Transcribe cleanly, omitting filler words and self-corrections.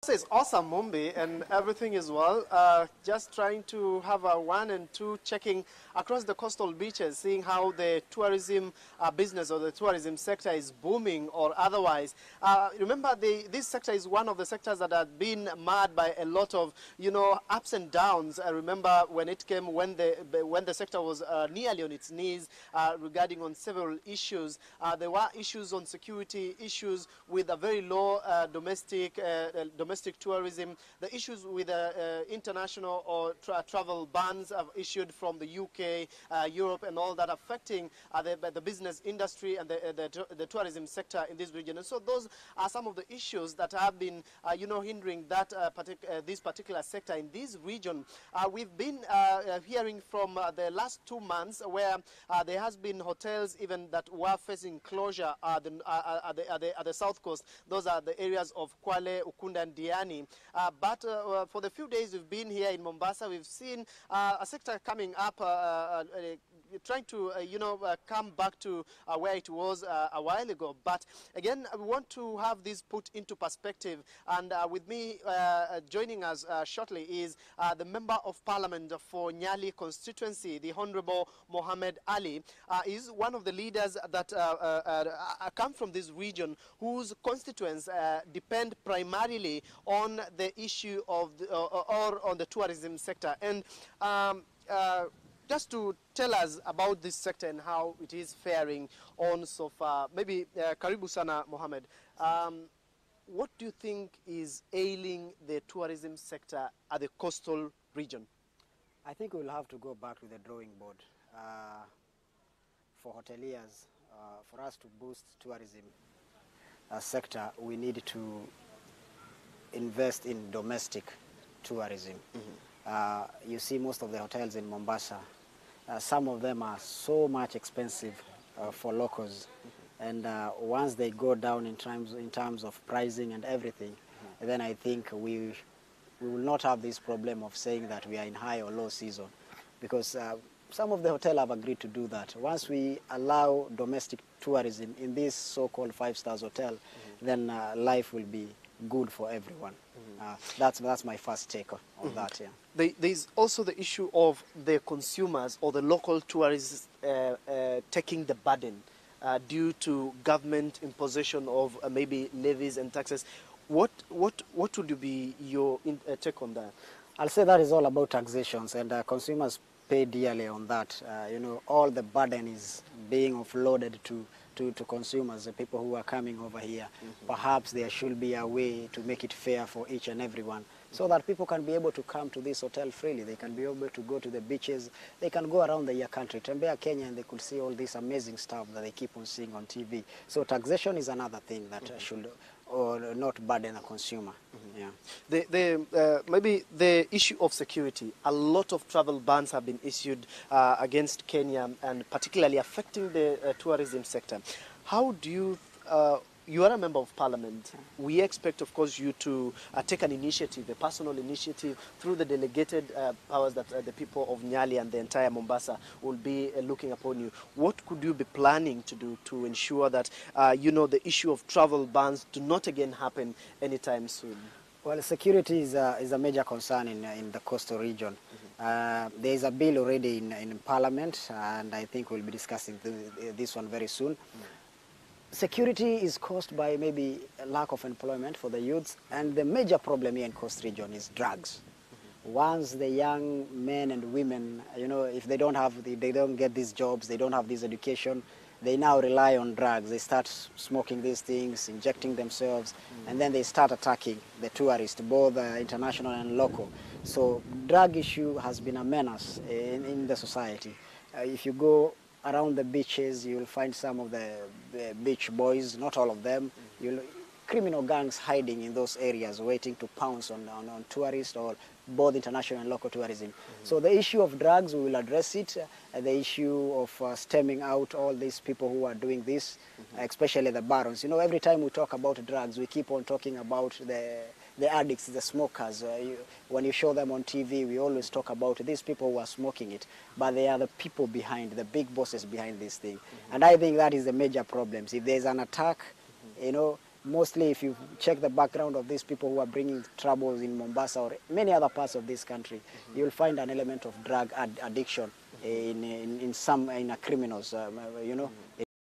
It's awesome, Mumbi, and everything is well. Just trying to have a 1 and 2 checking across the coastal beaches, seeing how the tourism business or the tourism sector is booming or otherwise. Remember, this sector is one of the sectors that have been marred by a lot of, ups and downs. I remember when it came, when the sector was nearly on its knees regarding on several issues. There were issues on security, issues with a very low domestic tourism, the issues with international or travel bans have issued from the UK, Europe, and all that, affecting the business industry and the tourism sector in this region. And so those are some of the issues that have been, hindering that this particular sector in this region. We've been hearing from the last 2 months where there has been hotels even that were facing closure at the south coast. Those are the areas of Kwale, Ukunda, and Diani. But for the few days we've been here in Mombasa, we've seen a sector coming up, trying to, come back to where it was a while ago. But again, we want to have this put into perspective. And with me joining us shortly is the Member of Parliament for Nyali constituency, the Honorable Mohammed Ali. Is one of the leaders that come from this region whose constituents depend primarily on the issue of or on the tourism sector. And just to tell us about this sector and how it is faring on so far, maybe Karibu Sana Mohammed, what do you think is ailing the tourism sector at the coastal region? I think we'll have to go back to the drawing board for hoteliers. For us to boost tourism sector, we need to invest in domestic tourism. Mm-hmm. You see most of the hotels in Mombasa, some of them are so much expensive for locals. Mm-hmm. And once they go down in terms of pricing and everything, mm-hmm. then I think we will not have this problem of saying that we are in high or low season, because some of the hotels have agreed to do that. Once we allow domestic tourism in this so-called 5-star hotel, mm-hmm. then life will be good for everyone. Mm-hmm. That's my first take on mm-hmm. that. Yeah. There's also the issue of the consumers or the local tourists taking the burden due to government imposition of maybe levies and taxes. What would be your take on that? I'll say that is all about taxations, and consumers pay dearly on that. All the burden is being offloaded to consumers, the people who are coming over here. Mm-hmm. Perhaps there should be a way to make it fair for each and everyone, so that people can be able to come to this hotel freely. They can be able to go to the beaches. They can go around the year country, Tembea, Kenya, and they could see all this amazing stuff that they keep on seeing on TV. So taxation is another thing that mm-hmm. should or not burden the consumer. Mm-hmm. Yeah. Maybe the issue of security. A lot of travel bans have been issued against Kenya, and particularly affecting the tourism sector. How do you, you are a member of parliament. We expect, of course, you to take an initiative, a personal initiative, through the delegated powers that the people of Nyali and the entire Mombasa will be looking upon you. What could you be planning to do to ensure that, the issue of travel bans do not again happen anytime soon? Well, security is a major concern in the coastal region. Mm-hmm. There is a bill already in Parliament, and I think we'll be discussing this one very soon. Mm-hmm. Security is caused by maybe a lack of employment for the youths, and the major problem here in coast region is drugs. Mm-hmm. Once the young men and women, if they don't get these jobs, they don't have this education, they now rely on drugs. They start smoking these things, injecting themselves, and then they start attacking the tourists, both international and local. So drug issue has been a menace in the society. If you go around the beaches, you'll find some of the beach boys, not all of them. Criminal gangs hiding in those areas, waiting to pounce on tourists or both international and local tourism. Mm-hmm. So the issue of drugs, we will address it. The issue of stemming out all these people who are doing this, mm-hmm. Especially the barons. Every time we talk about drugs, we keep on talking about the addicts, the smokers. When you show them on TV, we always talk about these people who are smoking it, but they are the people behind, the big bosses behind this thing. Mm-hmm. And I think that is the major problem. If there's an attack, mm-hmm. mostly if you check the background of these people who are bringing troubles in Mombasa or many other parts of this country, you'll find an element of drug addiction in criminals, you know.